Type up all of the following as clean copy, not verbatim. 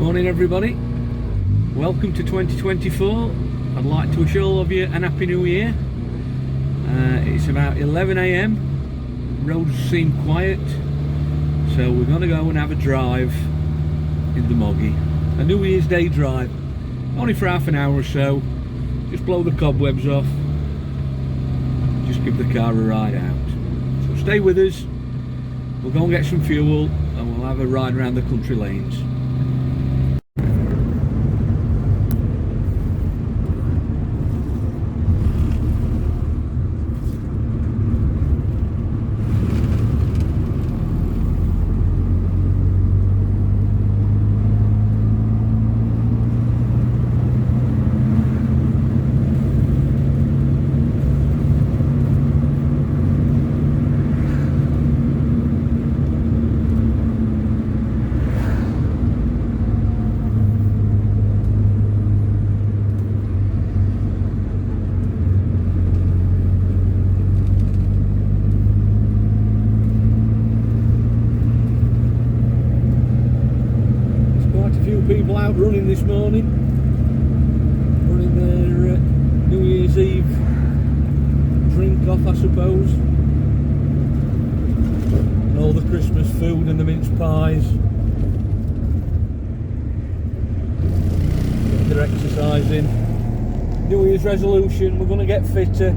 Morning everybody, welcome to 2024. I'd like to wish all of you an happy new year. It's about 11 AM, roads seem quiet, so we're going to go and have a drive in the Moggy. A New Year's Day drive, only for half an hour or so, just blow the cobwebs off, just give the car a ride out. So stay with us, we'll go and get some fuel and we'll have a ride around the country lanes. People out running this morning, running their New Year's Eve drink off, I suppose, and all the Christmas food and the mince pies. Getting their exercise in. New Year's resolution, we're going to get fitter.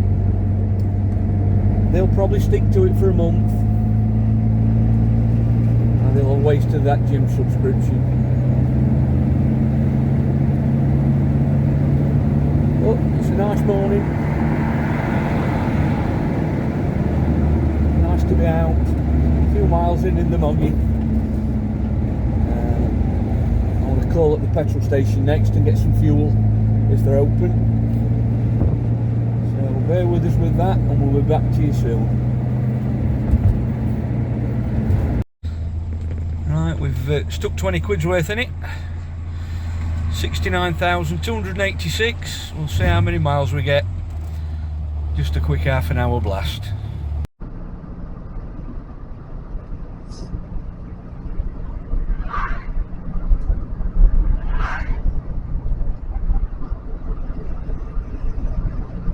They'll probably stick to it for a month and they'll waste to that gym subscription. It's a nice morning, nice to be out, a few miles in the Moggy. I want to call at the petrol station next and get some fuel if they're open, so bear with us with that and we'll be back to you soon. Right, we've stuck 20 quid's worth in it. 69,286. We'll see how many miles we get. Just a quick half an hour blast.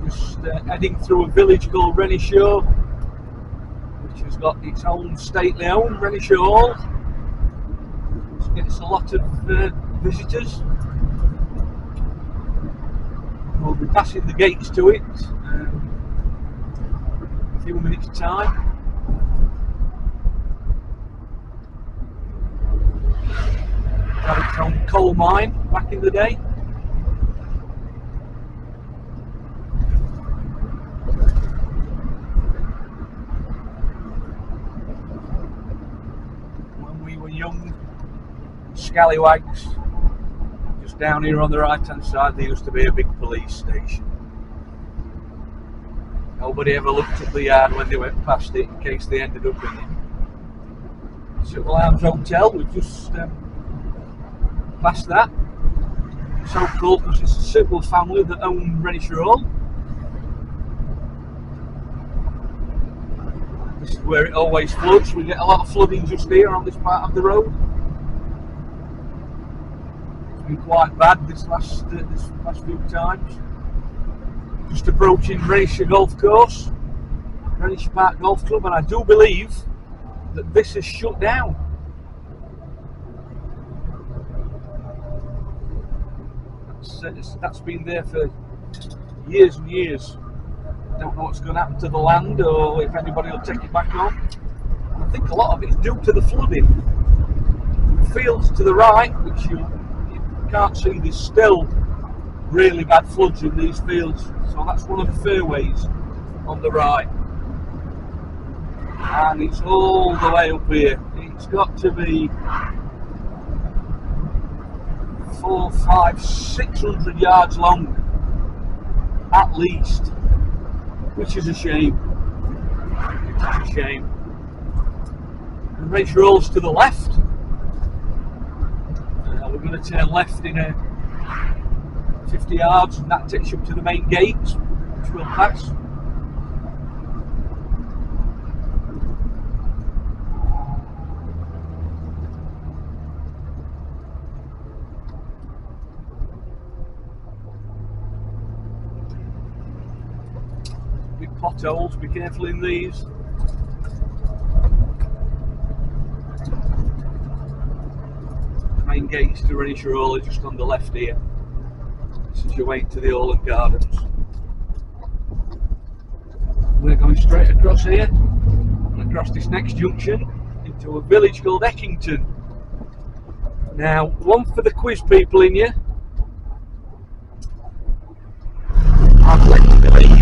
Just heading through a village called Renishaw, which has got its own stately home, Renishaw Hall. It gets a lot of visitors. We'll be passing the gates to it in a few minutes' time. Had its own coal mine back in the day. When we were young scallywags, down here on the right hand side there used to be a big police station. Nobody ever looked at the yard when they went past it in case they ended up in it. Civil Arms Hotel, we've just passed that. It's so cool because it's a civil family that own Renishaw Hall. This is where it always floods. We get a lot of flooding just here on this part of the road. Been quite bad this last few times. Just approaching Renishaw Golf Course, Renishaw Park Golf Club, and I do believe that this is shut down. That's been there for years and years. I don't know what's going to happen to the land or if anybody will take it back on. And I think a lot of it is due to the flooding. The fields to the right, which you can't see, there's still really bad floods in these fields, so that's one of the fairways on the right, and it's all the way up here. It's got to be 400, 500, 600 yards long at least, which is a shame. It's a shame. And Renishaw rolls to the left. We're going to turn left in 50 yards and that takes you up to the main gate, which we'll pass. potholes, be careful in these. The main gates to Renishaw Hall are just on the left here. This is your way to the Hall and Gardens. We're going straight across here and across this next junction into a village called Eckington. Now, one for the quiz people in you. I'd like to believe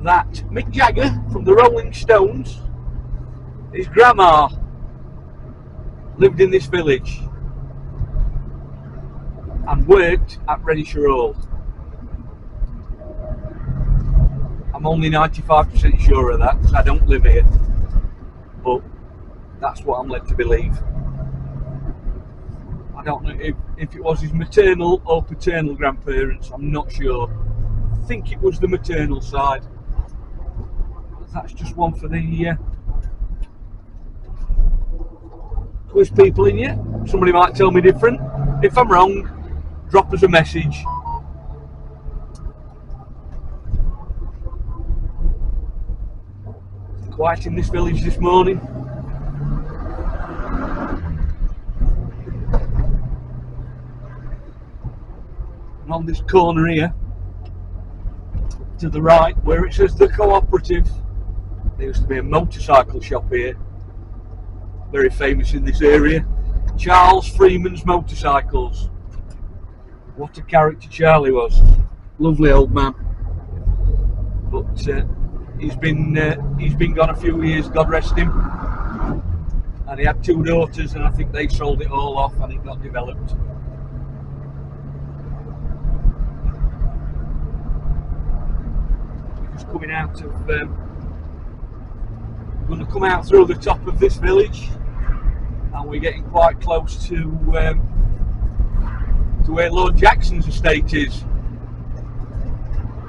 that Mick Jagger from the Rolling Stones, his grandma lived in this village and worked at Renishaw Hall. I'm only 95% sure of that because I don't live here, but that's what I'm led to believe. I don't know if it was his maternal or paternal grandparents, I'm not sure. I think it was the maternal side. That's just one for the quiz people in you. Somebody might tell me different. If I'm wrong, drop us a message. Quiet in this village this morning. And on this corner here, to the right, where it says the cooperative, there used to be a motorcycle shop here, very famous in this area. Charles Freeman's Motorcycles. What a character Charlie was. Lovely old man. But he's been gone a few years, God rest him. And he had 2 daughters, and I think they sold it all off and it got developed. Just coming out of we're going to come out through the top of this village, and we're getting quite close to where Lord Jackson's estate is.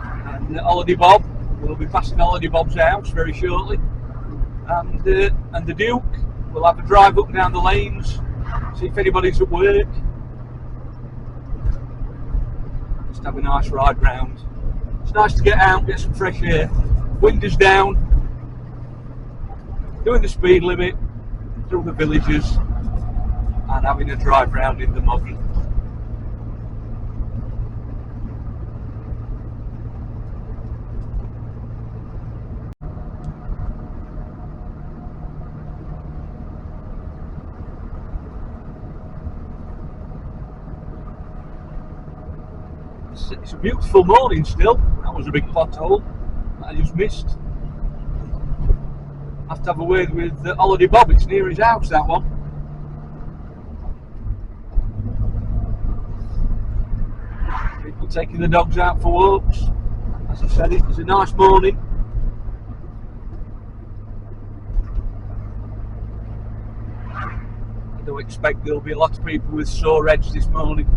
And Holiday Bob, we'll be passing Holiday Bob's house very shortly, and the Duke. We'll have a drive up and down the lanes, see if anybody's at work. Just have a nice ride round. It's nice to get out, get some fresh air. Windows down, doing the speed limit through the villages and having a drive round in the Moggy. It's a beautiful morning still. That was a big pothole that I just missed. I have to have a word with Holiday Bob, it's near his house, that one. People taking the dogs out for walks. As I said, it's a nice morning. I don't expect there'll be a lot of people with sore heads this morning.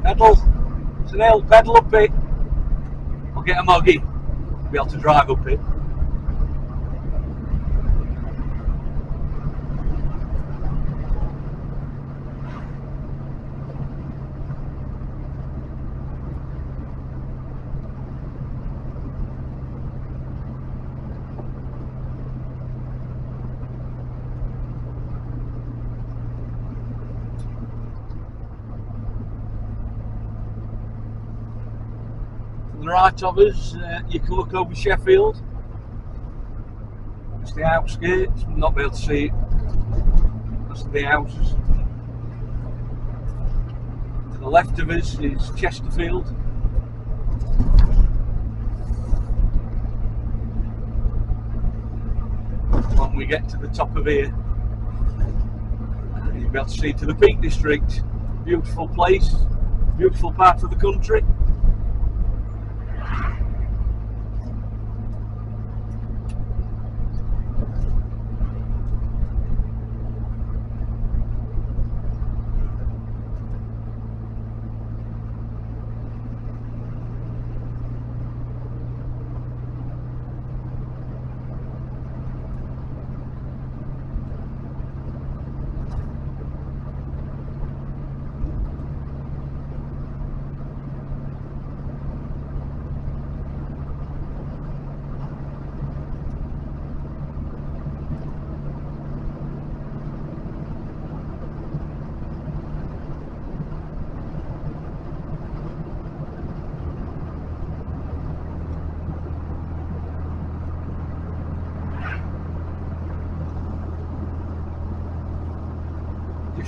Pedal, it's an old pedal up it. I'll get a Moggy, be able to drive up it. To the right of us, you can look over Sheffield. It's the outskirts, you'll not be able to see it. That's the houses. To the left of us is Chesterfield. When we get to the top of here, you'll be able to see to the Peak District. Beautiful place, beautiful part of the country.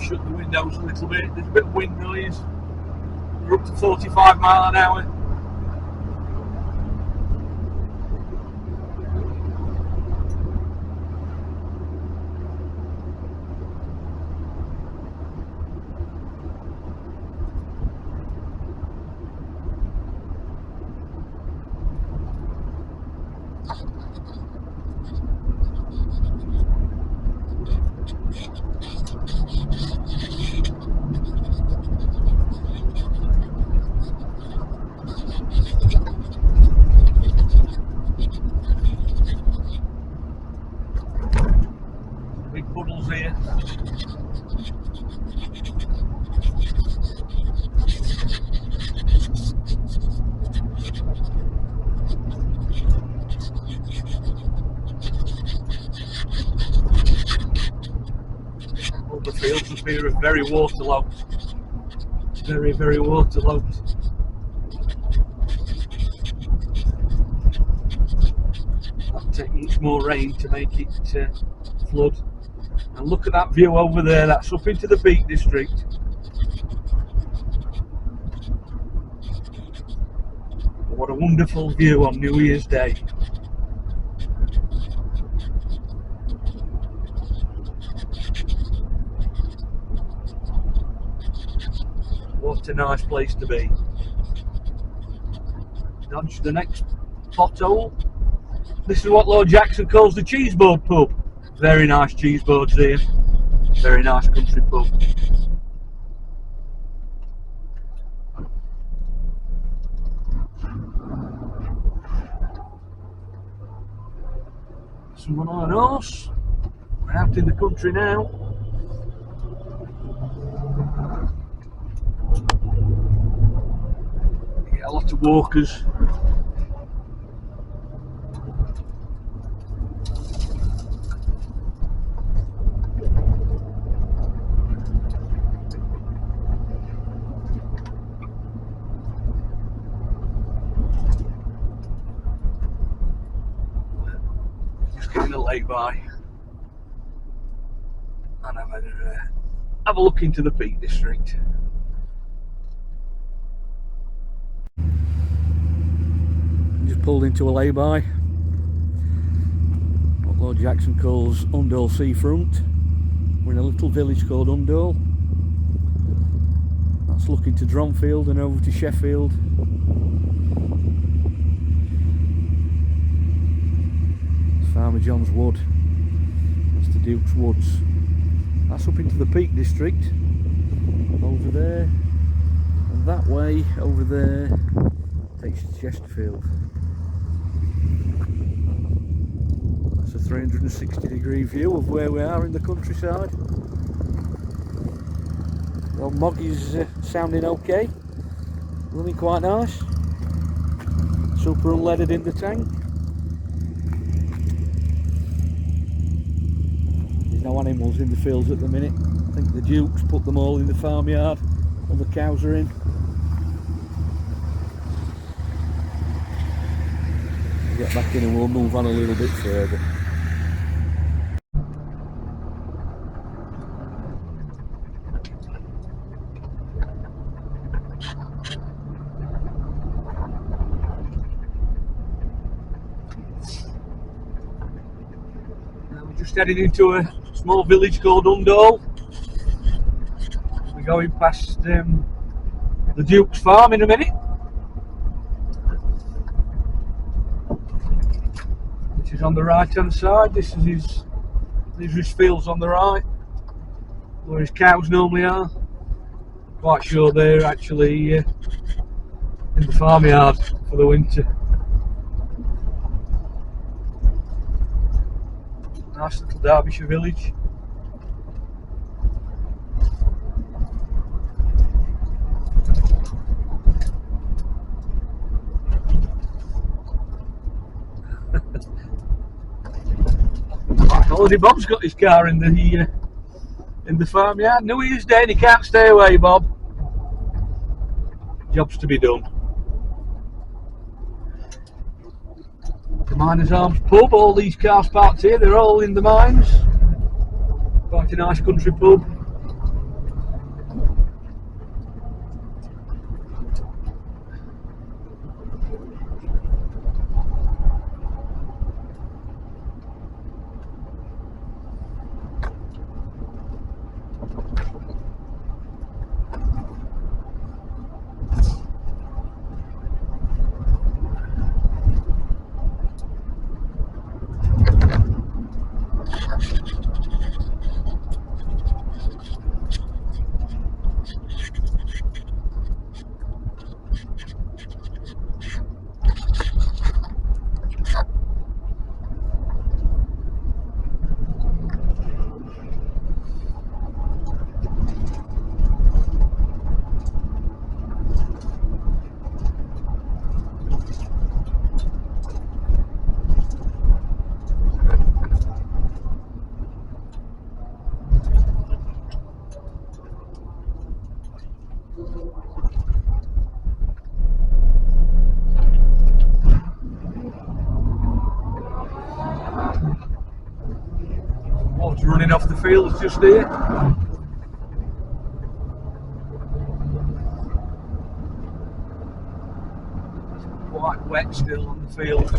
shut the windows a little bit. There's a bit of wind noise. We're up to 45 mile an hour. Big puddles here. All the fields up here are very waterlogged. Very, very waterlogged. That'll take much more rain to make it flood. And look at that view over there, that's up into the Peak District. What a wonderful view on New Year's Day. What a nice place to be. Dodge the next pothole. This is what Lord Jackson calls the Cheeseboard Pub. Very nice cheeseboards here. Very nice country pub. Someone on an horse. We're out in the country now. You get a lot of walkers. By and have a look into the Peak District. Just pulled into a lay-by, what Lord Jackson calls Undole Seafront. We're in a little village called Undole. That's looking to Dronfield and over to Sheffield. Farmer John's Wood. That's the Duke's Woods. That's up into the Peak District. Over there. And that way, over there, takes you to Chesterfield. That's a 360-degree view of where we are in the countryside. The old Moggy's sounding okay. Running quite nice. Super unleaded in the tank. No animals in the fields at the minute. I think the Dukes put them all in the farmyard. All the cows are in. We'll get back in and we'll move on a little bit further. Now we're just heading into a small village called Undole. We're going past the Duke's farm in a minute, which is on the right hand side. These are his fields on the right, where his cows normally are. Quite sure they're actually in the farmyard for the winter. Nice little Derbyshire village. Holiday Bob's got his car in the farmyard. New Year's Day and he can't stay away, Bob. Jobs to be done. The Miners Arms pub, all these cars parked here, they're all in the mines. Quite a nice country pub. Water running off the fields just here. It's quite wet still on the fields.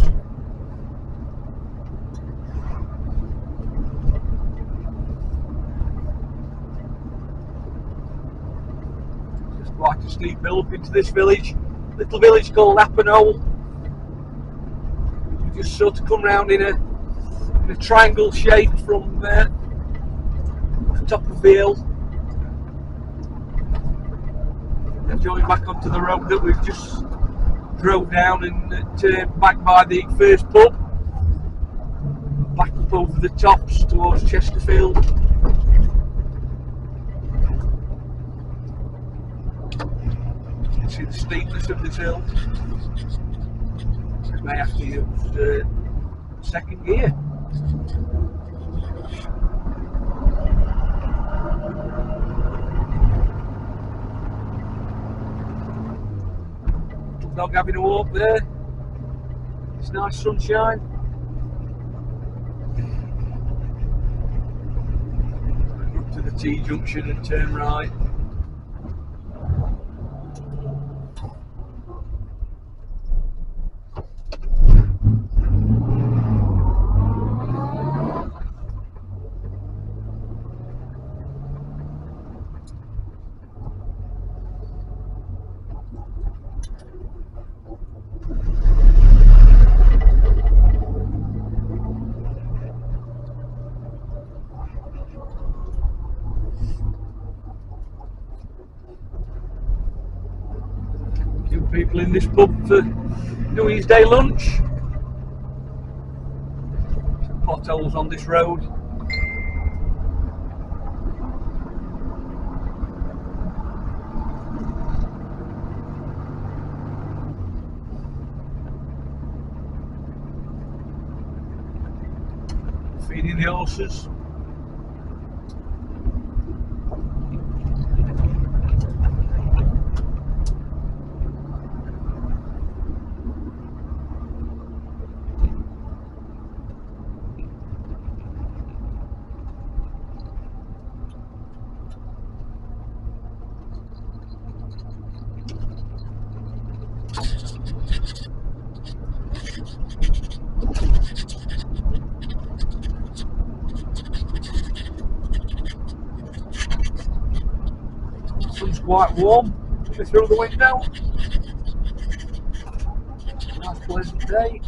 Just quite a steep hill up into this village, little village called Lapo. You just sort of come round in a triangle shape from the top of the hill and join back onto the road that we've just drove down and turned back by the first pub, back up over the tops towards Chesterfield. You can see the steepness of this hill. You may have to use second gear. Dog having a walk there. It's nice sunshine. Up to the T junction and turn right. People in this pub for New Year's Day lunch. Some potholes on this road. Feeding the horses. Sun's quite warm through the window. Nice pleasant day.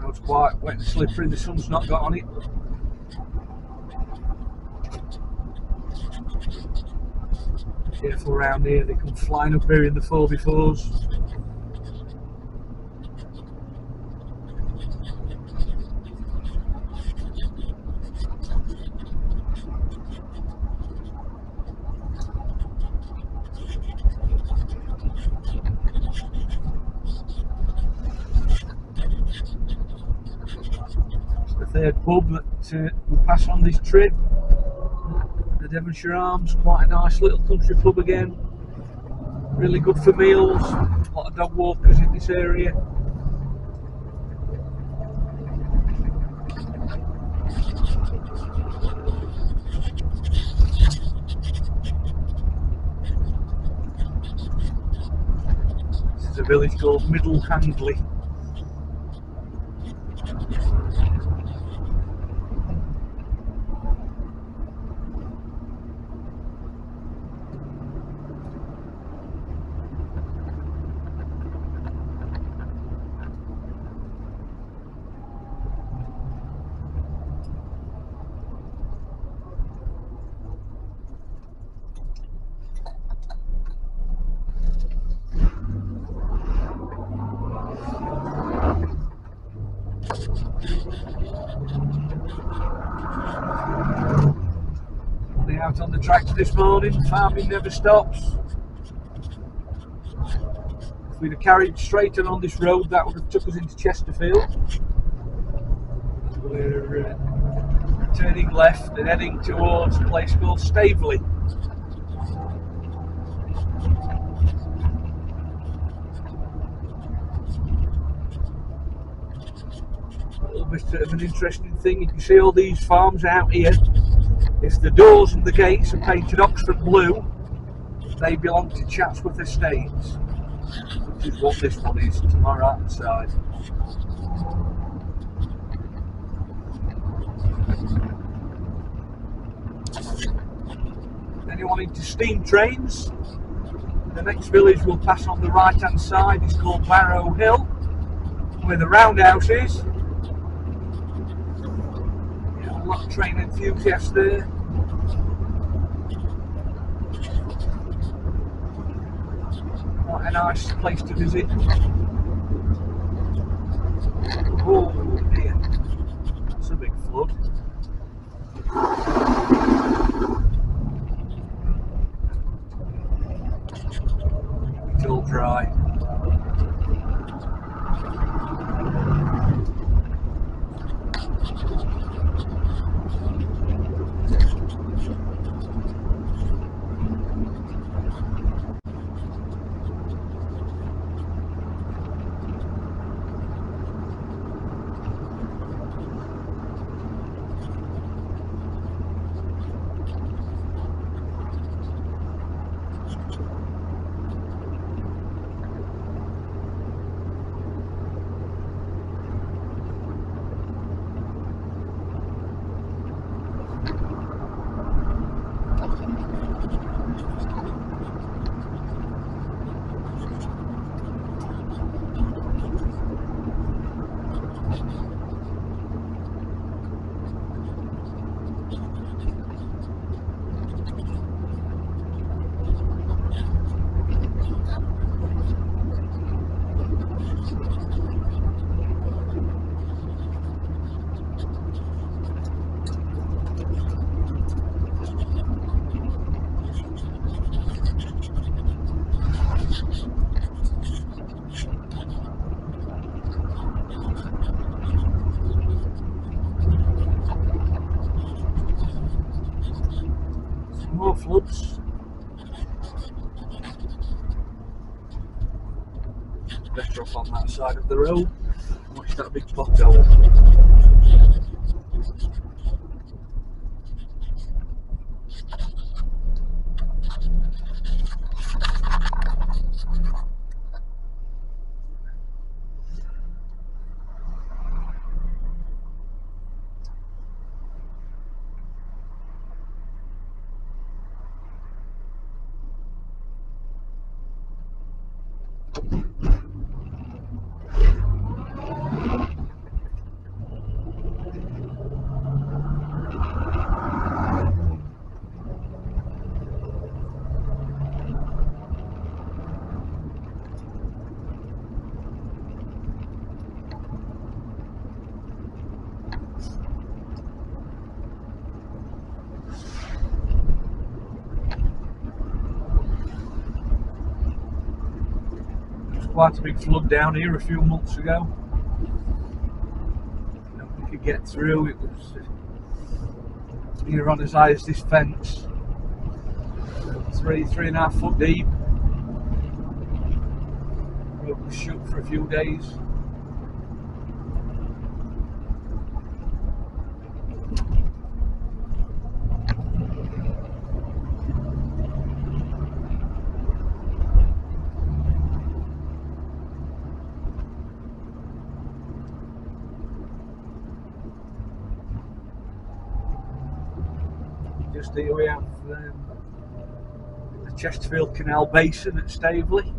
It's quite wet and slippery, the sun's not got on it. Careful around here, they come flying up here in the 4x4s. Third pub that we pass on this trip. The Devonshire Arms, quite a nice little country pub again. Really good for meals. A lot of dog walkers in this area. This is a village called Middle Handley. Out on the tractor this morning, farming never stops. If we'd have carried straight on this road, that would have took us into Chesterfield. We're turning left and heading towards a place called Staveley. A little bit of an interesting thing, you can see all these farms out here. If the doors and the gates are painted Oxford blue, they belong to Chatsworth Estates, which is what this one is to my right hand side. Anyone into steam trains? The next village we'll pass on the right hand side is called Barrow Hill, where the roundhouse is. A lot of train enthusiasts there. Quite a nice place to visit. Oh dear, that's a big flood. It's all dry. More floods. Better off on that side of the road. Watch that big pothole. Quite a big flood down here a few months ago. Nobody could get through. It was near on as high as this fence. 3.5 foot deep. Road was shut for a few days. Just here we have the Chesterfield Canal basin at Staveley.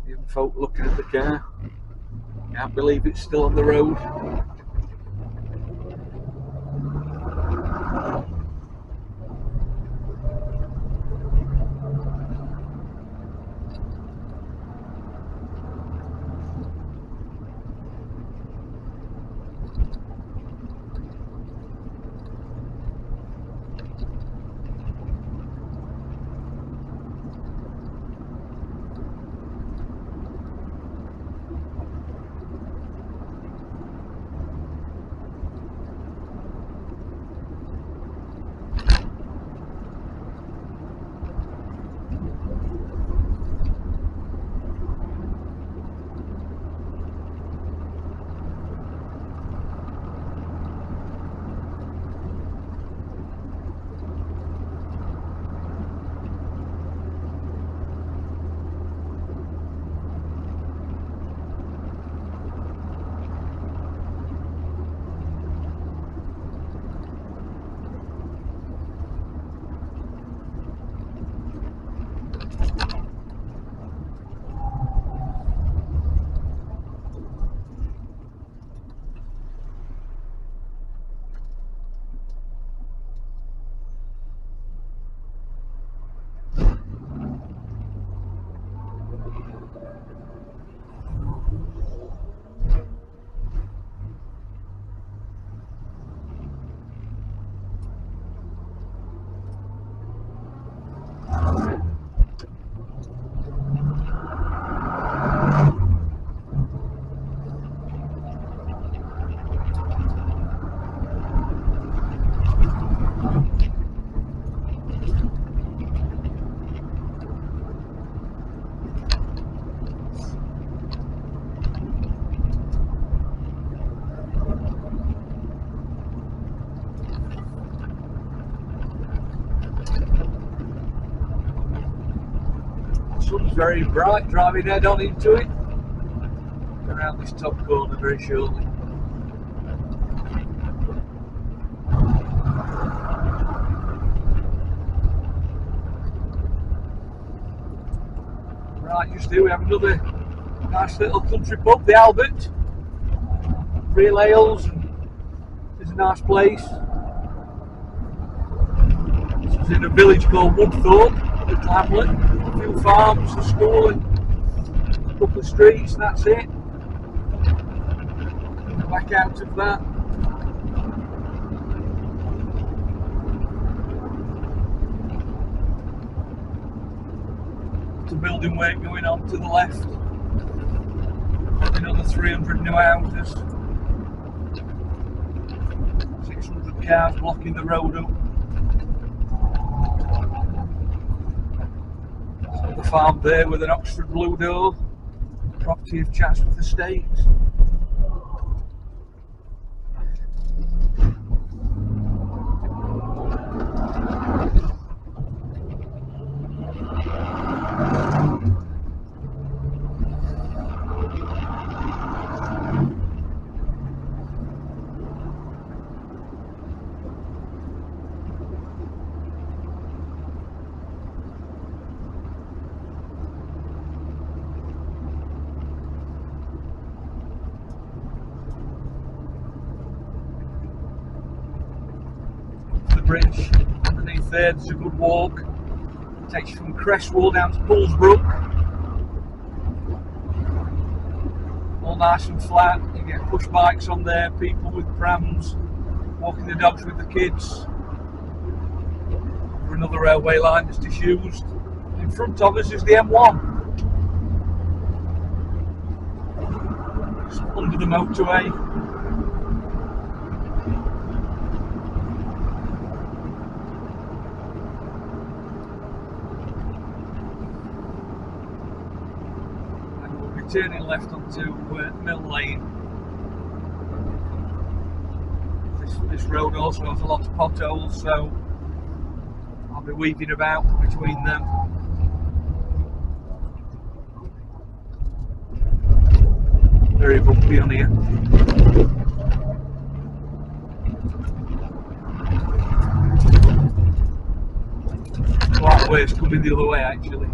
Young folk looking at the car. Can't believe it's still on the road. Sun's very bright, driving head on into it. Around this top corner very shortly. Right, just here we have another nice little country pub, the Albert. Real ales, and it's a nice place. This is in a village called Woodthorpe, the hamlet. A few farms, a school, and a couple of streets, and that's it. Back out of that. The building work going on to the left. Another 300 new houses. 600 cars blocking the road up. So the farm there with an Oxford blue door. Property of Chatsworth Estates. bridge. Underneath there's a good walk. Takes you from Cresswell down to Bullsbrook. All nice and flat. You get push bikes on there, people with prams, walking the dogs with the kids. For another railway line that's disused. In front of us is the M1. It's under the motorway. And we'll be turning left onto Mill Lane. This road also has a lot of potholes, so I'll be weaving about between them. Very bumpy on here. Quite ways coming the other way actually.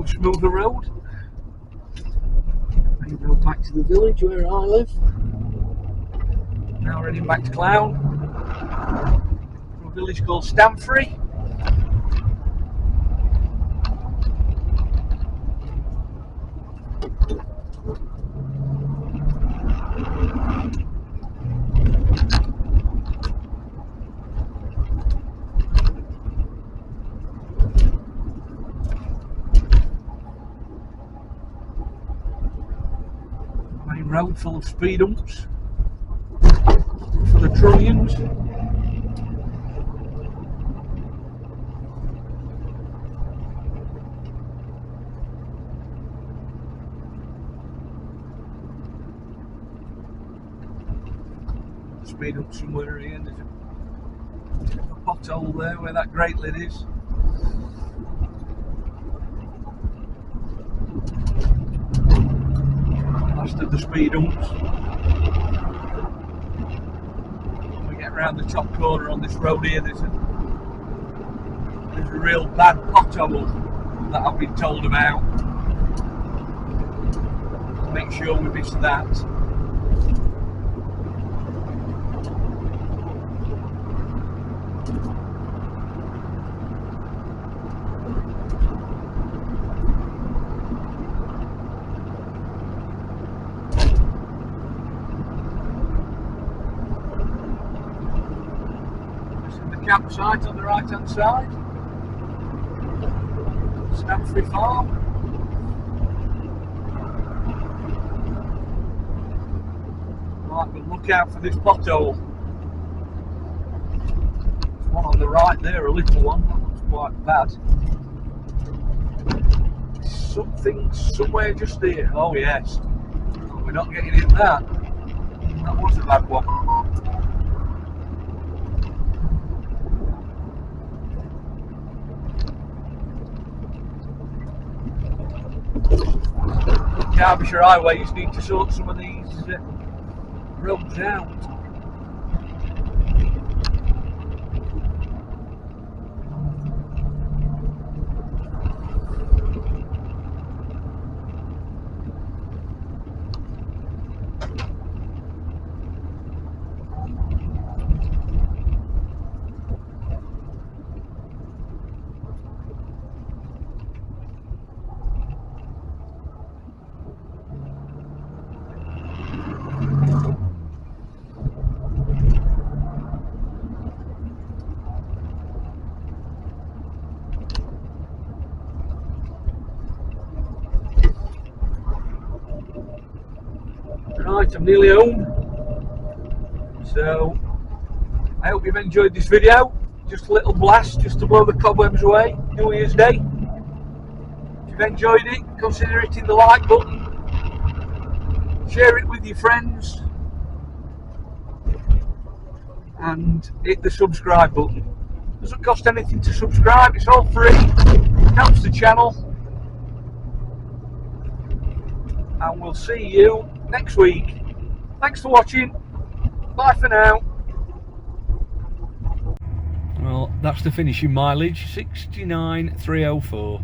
Smoother road. Main road back to the village where I live. Now heading back to Clown. From a village called Staveley. Road full of speed humps for the trunnions. Speed hump somewhere here. There's a pothole there where that great lid is. Last of the speed humps. When we get around the top corner on this road here, there's a real bad pothole that I've been told about. Make sure we miss that. Campsite on the right hand side. Staveley Farm. Right, but look out for this pothole. There's one on the right there, a little one. That looks quite bad. Something somewhere just there. Oh yes. We're not getting in that. That was a bad one. Derbyshire highways need to sort some of these roads out. Right, I'm nearly home. So I hope you've enjoyed this video. Just a little blast just to blow the cobwebs away. New Year's Day. If you've enjoyed it, consider hitting the like button. Share it with your friends. And hit the subscribe button. Doesn't cost anything to subscribe, it's all free. Helps the channel. And we'll see you next week. Thanks for watching. Bye for now. Well, that's the finishing mileage, 69,304.